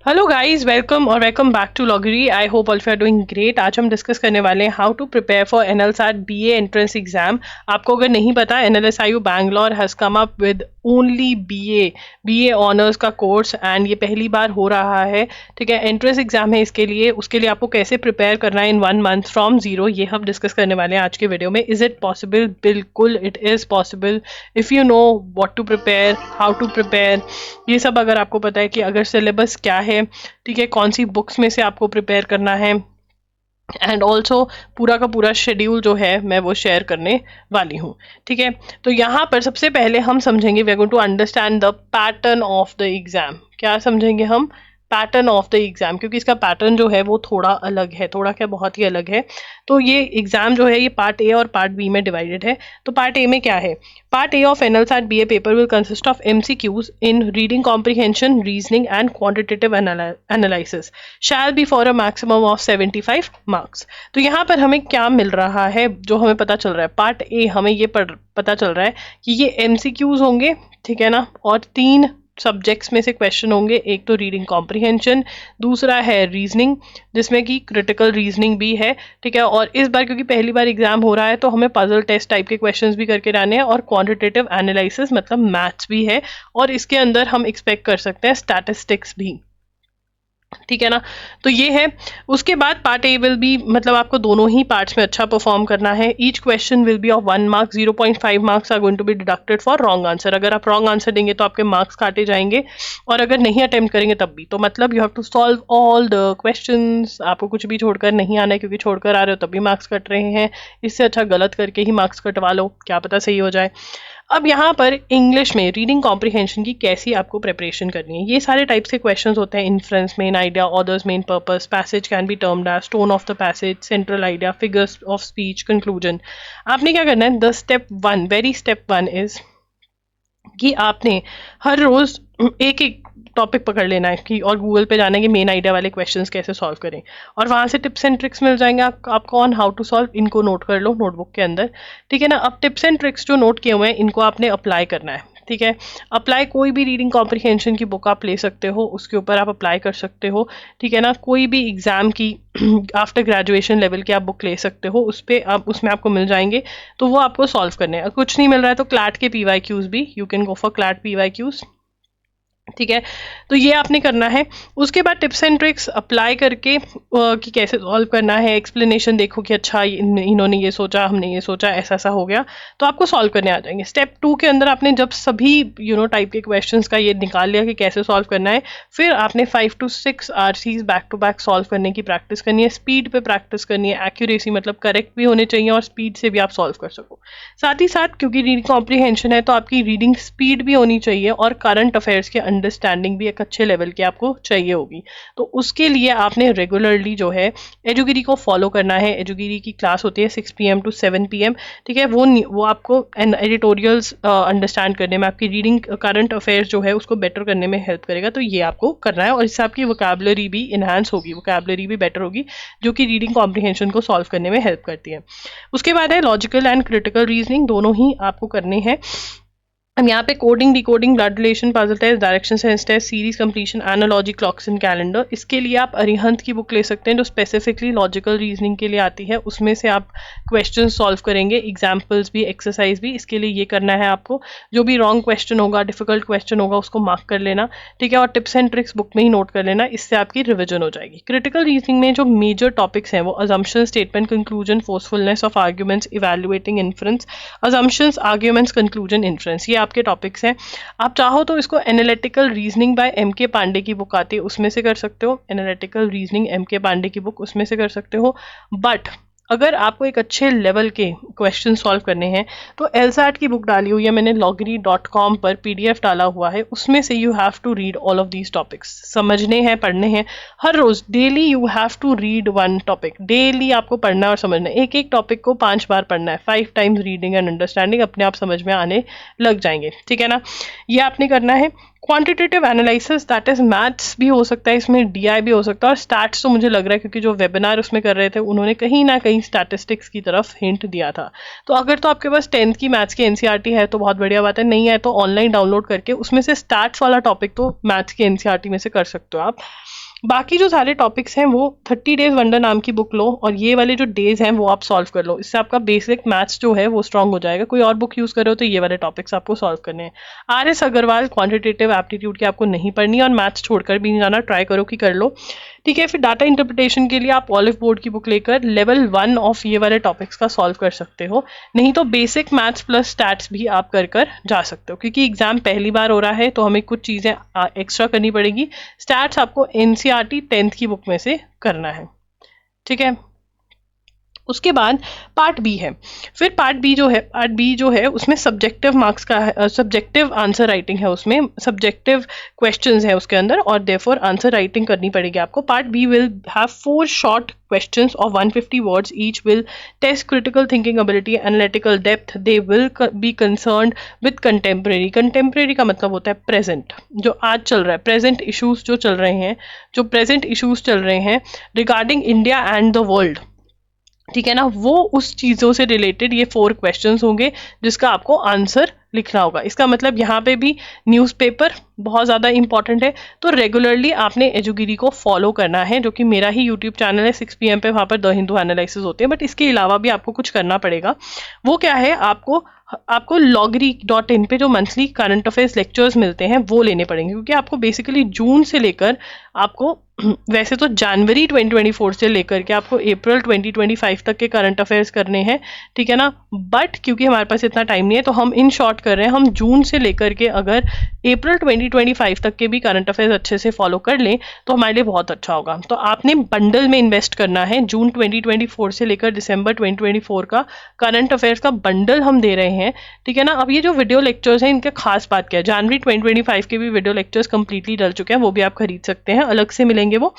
Hello guys, welcome back to लॉगरी। I hope all you are doing great. आज हम discuss करने वाले हैं how to prepare for NLSAT BA entrance exam. आपको अगर नहीं पता, NLSIU Bangalore has come up with only BA honours का कोर्स एंड ये पहली बार हो रहा है। ठीक है, एंट्रेंस एग्जाम है इसके लिए। उसके लिए आपको कैसे प्रिपेयर करना है इन 1 मंथ फ्रॉम जीरो, ये हम डिस्कस करने वाले हैं आज के वीडियो में। Is it possible? बिल्कुल it is possible if you know what to prepare, how to prepare. ये सब अगर आपको पता है कि अगर सिलेबस क्या है, ठीक है, कौन सी बुक्स में से आपको प्रिपेयर करना है, एंड ऑल्सो पूरा का पूरा शेड्यूल जो है मैं वो शेयर करने वाली हूँ। ठीक है, तो यहाँ पर सबसे पहले हम समझेंगे, we are going to understand the pattern of the exam. क्या समझेंगे हम? पैटर्न ऑफ द एग्जाम, क्योंकि इसका पैटर्न जो है वो थोड़ा अलग है, थोड़ा क्या बहुत ही अलग है। तो ये एग्जाम जो है ये पार्ट ए और पार्ट बी में डिवाइडेड है। तो पार्ट ए में क्या है? Part A of NLSAT BA paper will consist of MCQs in reading comprehension, reasoning and quantitative analysis shall be for a maximum of 75 marks. तो यहाँ पर हमें क्या मिल रहा है, जो हमें पता चल रहा है पार्ट ए, हमें ये पता चल रहा है कि ये एमसीक्यूज होंगे, ठीक है ना, और 3 सब्जेक्ट्स में से क्वेश्चन होंगे। एक तो रीडिंग कॉम्प्रिहेंशन, दूसरा है रीजनिंग जिसमें कि क्रिटिकल रीजनिंग भी है। ठीक है, और इस बार क्योंकि पहली बार एग्जाम हो रहा है तो हमें पजल टेस्ट टाइप के क्वेश्चंस भी करके लाने हैं, और क्वांटिटेटिव एनालिसिस मतलब मैथ्स भी है, और इसके अंदर हम एक्सपेक्ट कर सकते हैं स्टैटिस्टिक्स भी। ठीक है ना, तो ये है। उसके बाद पार्ट ए विल बी, मतलब आपको दोनों ही पार्ट्स में अच्छा परफॉर्म करना है। Each question will be of 1 mark, 0.5 marks are going to be deducted for wrong answer. अगर आप रॉन्ग आंसर देंगे तो आपके मार्क्स काटे जाएंगे, और अगर नहीं अटेम्प्ट करेंगे तब भी। तो मतलब you have to solve all the questions, आपको कुछ भी छोड़कर नहीं आना है, क्योंकि छोड़कर आ रहे हो तब भी मार्क्स कट रहे हैं। इससे अच्छा गलत करके ही मार्क्स कटवा लो, क्या पता सही हो जाए। अब यहाँ पर इंग्लिश में रीडिंग कॉम्प्रिहेंशन की कैसी आपको प्रिपरेशन करनी है, ये सारे टाइप्स के क्वेश्चंस होते हैं। Inference, main idea, orders, main purpose, passage can be termed as tone of the passage, central idea, figures of speech, conclusion. आपने क्या करना है, द स्टेप वन इज कि आपने हर रोज एक एक टॉपिक पकड़ लेना है कि, और गूगल पे जाना है कि मेन आइडिया वाले क्वेश्चंस कैसे सॉल्व करें, और वहां से टिप्स एंड ट्रिक्स मिल जाएंगे आपको ऑन हाउ टू सॉल्व। इनको नोट कर लो नोटबुक के अंदर। ठीक है ना, अब टिप्स एंड ट्रिक्स जो नोट किए हुए हैं इनको आपने अप्लाई करना है। ठीक है, अप्लाई कोई भी रीडिंग कॉम्प्रिहेंशन की बुक आप ले सकते हो, उसके ऊपर आप अप्लाई कर सकते हो। ठीक है ना, कोई भी एग्जाम की आफ्टर ग्रेजुएशन लेवल की आप बुक ले सकते हो, उस पर आप, उसमें आपको मिल जाएंगे, तो वो आपको सॉल्व करने हैं। कुछ नहीं मिल रहा है तो क्लैट के पीवाईक्यूज भी, you can go for CLAT PYQs. ठीक है, तो ये आपने करना है। उसके बाद टिप्स एंड ट्रिक्स अप्लाई करके कि कैसे सॉल्व करना है, एक्सप्लेनेशन देखो कि अच्छा इन्होंने ये सोचा, हमने ये सोचा, ऐसा ऐसा हो गया, तो आपको सॉल्व करने आ जाएंगे। स्टेप 2 के अंदर आपने जब सभी टाइप के क्वेश्चंस का ये निकाल लिया कि कैसे सॉल्व करना है, फिर आपने 5 to 6 RCs back to back solve करने की प्रैक्टिस करनी है। स्पीड पे प्रैक्टिस करनी है, एक्यूरेसी मतलब करेक्ट भी होने चाहिए और स्पीड से भी आप सॉल्व कर सको। साथ ही साथ क्योंकि रीडिंग कॉम्प्रिहेंशन है तो आपकी रीडिंग स्पीड भी होनी चाहिए, और करंट अफेयर्स के अंडरस्टैंडिंग भी एक अच्छे लेवल की आपको चाहिए होगी। तो उसके लिए आपने रेगुलरली जो है एजुगिरी को फॉलो करना है। एजुगिरी की क्लास होती है 6 PM to 7 PM। ठीक है, वो आपको एडिटोरियल्स अंडरस्टैंड करने में, आपकी रीडिंग करंट अफेयर्स जो है उसको बेटर करने में हेल्प करेगा। तो ये आपको करना है, और इससे आपकी वोकैबुलरी भी इन्हांस होगी, वोकैबुलरी भी बेटर होगी, जो कि रीडिंग कॉम्प्रिहेंशन को सॉल्व करने में हेल्प करती है। उसके बाद है लॉजिकल एंड क्रिटिकल रीजनिंग, दोनों ही आपको करने हैं। अब यहाँ पे coding, decoding, blood relation, puzzle test, direction sense test, series completion, analogy, clocks and calendar. इसके लिए आप अरिहंत की बुक ले सकते हैं जो स्पेसिफिकली लॉजिकल रीजनिंग के लिए आती है। उसमें से आप क्वेश्चन सॉल्व करेंगे, एग्जाम्पल्स भी, एक्सरसाइज भी। इसके लिए ये करना है आपको, जो भी रॉन्ग क्वेश्चन होगा, डिफिकल्ट क्वेश्चन होगा, उसको मार्क कर लेना। ठीक है, और टिप्स एंड ट्रिक्स बुक में ही नोट कर लेना, इससे आपकी रिविजन हो जाएगी। क्रिटिकल रीजनिंग में जो मेजर टॉपिक्स हैं वो assumption, statement, conclusion, forcefulness of arguments, evaluating inference, assumptions, arguments, conclusion, inference, ये आपके टॉपिक्स हैं। आप चाहो तो इसको analytical reasoning by MK Pandey की बुक आती है उसमें से कर सकते हो, एनालिटिकल रीजनिंग MK पांडे की बुक उसमें से कर सकते हो। बट अगर आपको एक अच्छे लेवल के क्वेश्चन सॉल्व करने हैं तो LSAT की बुक डाली हुई है मैंने, loggery.com पर PDF डाला हुआ है, उसमें से you have to read all of these topics. समझने हैं, पढ़ने हैं, हर रोज daily you have to read 1 topic. Daily आपको पढ़ना और समझना है, एक एक टॉपिक को 5 बार पढ़ना है। 5 टाइम्स रीडिंग एंड अंडरस्टैंडिंग, अपने आप समझ में आने लग जाएंगे। ठीक है ना, ये आपने करना है। Quantitative analysis, that is maths भी हो सकता है इसमें, DI भी हो सकता है, और स्टैट्स तो मुझे लग रहा है क्योंकि जो वेबिनार उसमें कर रहे थे उन्होंने कहीं ना कहीं स्टैटिस्टिक्स की तरफ हिंट दिया था। तो अगर तो आपके पास 10th की मैथ्स की NCERT है तो बहुत बढ़िया बात है, नहीं है तो ऑनलाइन डाउनलोड करके उसमें से स्टैट्स वाला टॉपिक तो मैथ्स की NCERT में से कर सकते हो आप। बाकी जो सारे टॉपिक्स हैं वो 30 डेज वंडर नाम की बुक लो और ये वाले जो डेज हैं वो आप सॉल्व कर लो। इससे आपका बेसिक मैथ्स जो है वो स्ट्रांग हो जाएगा। कोई और बुक यूज कर रहे हो तो ये वाले टॉपिक्स आपको सॉल्व करने हैं। RS अग्रवाल क्वांटिटेटिव एप्टीट्यूड की आपको नहीं पढ़नी और मैथ्स छोड़कर भी नहीं जाना, ट्राई करो कि कर लो, ठीक है। फिर डाटा इंटरप्रिटेशन के लिए आप ऑलिव बोर्ड की बुक लेकर लेवल 1 ऑफ ये वाले टॉपिक्स का सॉल्व कर सकते हो। नहीं तो बेसिक मैथ्स प्लस स्टैट्स भी आप कर जा सकते हो, क्योंकि एग्जाम पहली बार हो रहा है तो हमें कुछ चीजें एक्स्ट्रा करनी पड़ेगी। स्टैट्स आपको NCERT 10th की बुक में से करना है, ठीक है। उसके बाद पार्ट बी है। फिर पार्ट बी जो है उसमें सब्जेक्टिव मार्क्स का है, सब्जेक्टिव आंसर राइटिंग है, उसमें सब्जेक्टिव क्वेश्चंस है उसके अंदर और देयरफॉर आंसर राइटिंग करनी पड़ेगी आपको। Part B will have 4 short questions of 150 words each, will test critical thinking ability, analytical depth. They will be concerned with contemporary का मतलब होता है present, जो आज चल रहा है, present issues जो चल रहे हैं, जो present issues चल रहे हैं regarding India and the world, ठीक है ना, वो उस चीज़ों से रिलेटेड ये 4 क्वेश्चंस होंगे जिसका आपको आंसर लिखना होगा। इसका मतलब यहाँ पे भी न्यूज़पेपर बहुत ज़्यादा इंपॉर्टेंट है, तो रेगुलरली आपने एजुगिरी को फॉलो करना है, जो कि मेरा ही यूट्यूब चैनल है 6 PM पे, वहाँ पर द हिंदू एनालिसिस होते हैं। बट इसके अलावा भी आपको कुछ करना पड़ेगा। वो क्या है, आपको loggery.in पे जो मंथली करंट अफेयर्स लेक्चर्स मिलते हैं वो लेने पड़ेंगे, क्योंकि आपको बेसिकली जून से लेकर आपको वैसे तो जनवरी 2024 से लेकर के आपको अप्रैल 2025 तक के करंट अफेयर्स करने हैं, ठीक है ना। बट क्योंकि हमारे पास इतना टाइम नहीं है तो हम इन शॉर्ट कर रहे हैं। हम जून से लेकर के अगर अप्रैल 2025 तक के भी करंट अफेयर्स अच्छे से फॉलो कर लें तो हमारे लिए बहुत अच्छा होगा। तो आपने बंडल में इन्वेस्ट करना है। जून 2024 से लेकर दिसंबर 2024 का करंट अफेयर्स का बंडल हम दे रहे हैं, ठीक है ना। अब ये जो वीडियो लेक्चर्स हैं इनका खास बात क्या है, जनवरी 2025 के भी वीडियो लेक्चर्स कंप्लीटली डल चुके हैं, वो भी आप खरीद सकते हैं, अलग से मिलेंगे वो,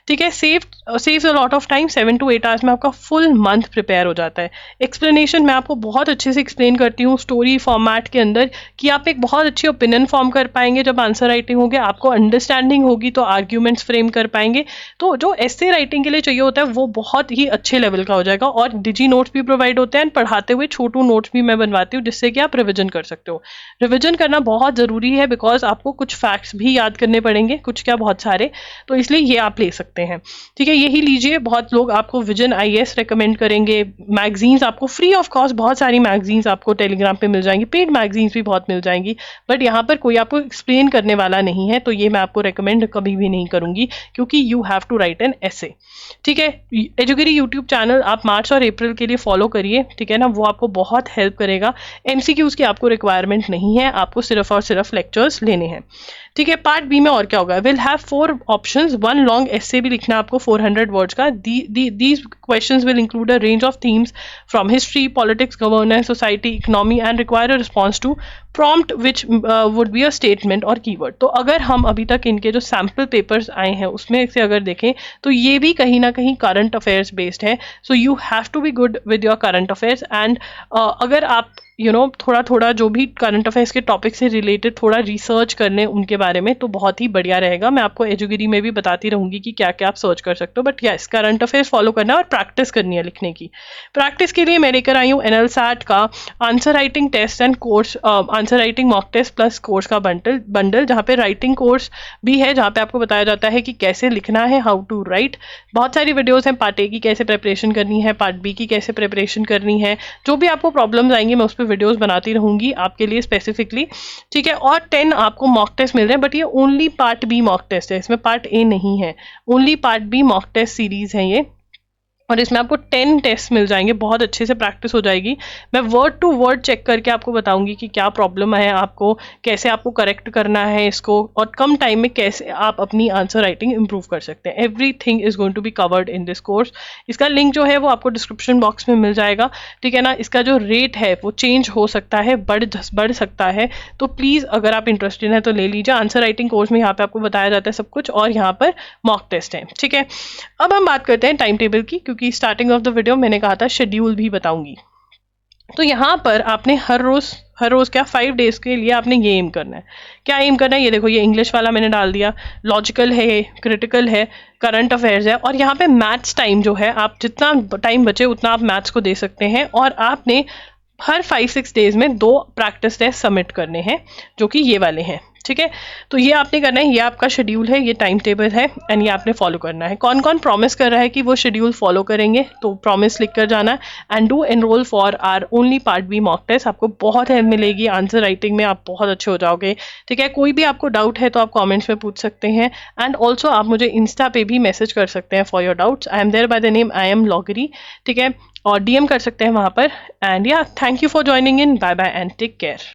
ठीक है। Saves a lot of time. 7 to 8 hours में आपका फुल मंथ प्रिपेयर हो जाता है। एक्सप्लेनेशन मैं आपको बहुत अच्छे से एक्सप्लेन करती हूँ स्टोरी फॉर्मेट के अंदर, कि आप एक बहुत अच्छी ओपिनियन फॉर्म कर पाएंगे जब आंसर राइटिंग होगी, आपको अंडरस्टैंडिंग होगी तो आर्ग्यूमेंट्स फ्रेम कर पाएंगे। तो जो एस्से राइटिंग के लिए चाहिए होता है वो बहुत ही अच्छे लेवल का हो जाएगा। और डिजी नोट्स भी प्रोवाइड होते हैं, पढ़ाते हुए छोटू नोट्स भी मैं बनवाती हूँ, जिससे कि आप रिविजन कर सकते हो। रिविजन करना बहुत ज़रूरी है, बिकॉज आपको कुछ फैक्ट्स भी याद करने पड़ेंगे, कुछ क्या बहुत सारे, तो इसलिए ये आप ले सकते हैं, ठीक है। यही लीजिए। बहुत लोग आपको विजन IAS रेकमेंड करेंगे। मैगजीन्स आपको फ्री ऑफ कॉस्ट, बहुत सारी मैगजीन्स आपको टेलीग्राम पे मिल जाएंगी, पेड मैगजीन्स भी बहुत मिल जाएंगी, बट यहाँ पर कोई आपको एक्सप्लेन करने वाला नहीं है, तो ये मैं आपको रेकमेंड कभी भी नहीं करूंगी, क्योंकि you have to write an essay, ठीक है। एजुगिरी यूट्यूब चैनल आप मार्च और अप्रैल के लिए फॉलो करिए, ठीक है ना, वो आपको बहुत हेल्प करेगा। MCQs की आपको रिक्वायरमेंट नहीं है, आपको सिर्फ और सिर्फ लेक्चर्स लेने हैं, ठीक है। पार्ट बी में और क्या होगा, will have 4 options, 1 long essay भी लिखना आपको 400 वर्ड्स का। These questions will include a range of themes from history, politics, governance, society, economy and require a response to prompt which would be a statement और keyword. तो अगर हम अभी तक इनके जो सैम्पल पेपर्स आए हैं उसमें से अगर देखें तो ये भी कहीं ना कहीं करंट अफेयर्स बेस्ड है। So you have to be good with your current affairs and अगर आप थोड़ा जो भी करंट अफेयर्स के टॉपिक से रिलेटेड थोड़ा रिसर्च करने उनके बारे में, तो बहुत ही बढ़िया रहेगा। मैं आपको एजुगिरी में भी बताती रहूंगी कि क्या क्या आप सर्च कर सकते हो, but yes current affairs follow करना है और प्रैक्टिस करनी है लिखने की। प्रैक्टिस के लिए मैं लेकर आई हूँ NLSAT का answer writing test and course, answer writing mock test plus course का बंडल, जहाँ पे राइटिंग कोर्स भी है, जहाँ पे आपको बताया जाता है कि कैसे लिखना है, हाउ टू राइट। बहुत सारी वीडियोस हैं, पार्ट A की कैसे प्रिपरेशन करनी है, पार्ट B की कैसे प्रिपरेशन करनी है, जो भी आपको प्रॉब्लम्स आएंगी मैं उस पर वीडियोस बनाती रहूंगी आपके लिए स्पेसिफिकली, ठीक है। और 10 आपको मॉक टेस्ट मिल रहे हैं, बट ये only part B mock test है, इसमें पार्ट A नहीं है, only part B mock test series है ये, और इसमें आपको 10 टेस्ट मिल जाएंगे, बहुत अच्छे से प्रैक्टिस हो जाएगी। मैं वर्ड टू वर्ड चेक करके आपको बताऊंगी कि क्या प्रॉब्लम है आपको, कैसे आपको करेक्ट करना है इसको, और कम टाइम में कैसे आप अपनी आंसर राइटिंग इंप्रूव कर सकते हैं। Everything is going to be covered in this course. इसका लिंक जो है वो आपको डिस्क्रिप्शन बॉक्स में मिल जाएगा, ठीक है ना। इसका जो रेट है वो चेंज हो सकता है, बढ़ सकता है, तो प्लीज़ अगर आप इंटरेस्टेड हैं तो ले लीजिए। आंसर राइटिंग कोर्स में यहाँ पे आपको बताया जाता है सब कुछ, और यहाँ पर मॉक टेस्ट है, ठीक है। अब हम बात करते हैं टाइम टेबल की, क्योंकि स्टार्टिंग ऑफ द वीडियो मैंने कहा था शेड्यूल भी बताऊंगी। तो यहाँ पर आपने हर रोज क्या 5 डेज के लिए आपने ये एम करना है। क्या एम करना है, ये देखो, ये इंग्लिश वाला मैंने डाल दिया, लॉजिकल है, क्रिटिकल है, करंट अफेयर्स है, और यहाँ पे मैथ्स टाइम जो है, आप जितना टाइम बचे उतना आप मैथ्स को दे सकते हैं। और आपने हर 5-6 डेज में 2 प्रैक्टिस टेस्ट सबमिट करने हैं, जो कि ये वाले हैं, ठीक है, तो ये आपने करना है, ये आपका शेड्यूल है, ये टाइम टेबल है एंड ये आपने फॉलो करना है। कौन कौन प्रॉमिस कर रहा है कि वो शेड्यूल फॉलो करेंगे, तो प्रॉमिस लिख कर जाना and do enrol for our only part B mock test. आपको बहुत हेल्प मिलेगी आंसर राइटिंग में, आप बहुत अच्छे हो जाओगे। ठीक है, कोई भी आपको डाउट है तो आप कॉमेंट्स में पूछ सकते हैं एंड ऑल्सो आप मुझे इंस्टा पे भी मैसेज कर सकते हैं for your doubts. I am there by the name I am लॉगरी। ठीक है, और डीएम कर सकते हैं वहाँ पर। And yeah thank you for joining in, bye bye and take care.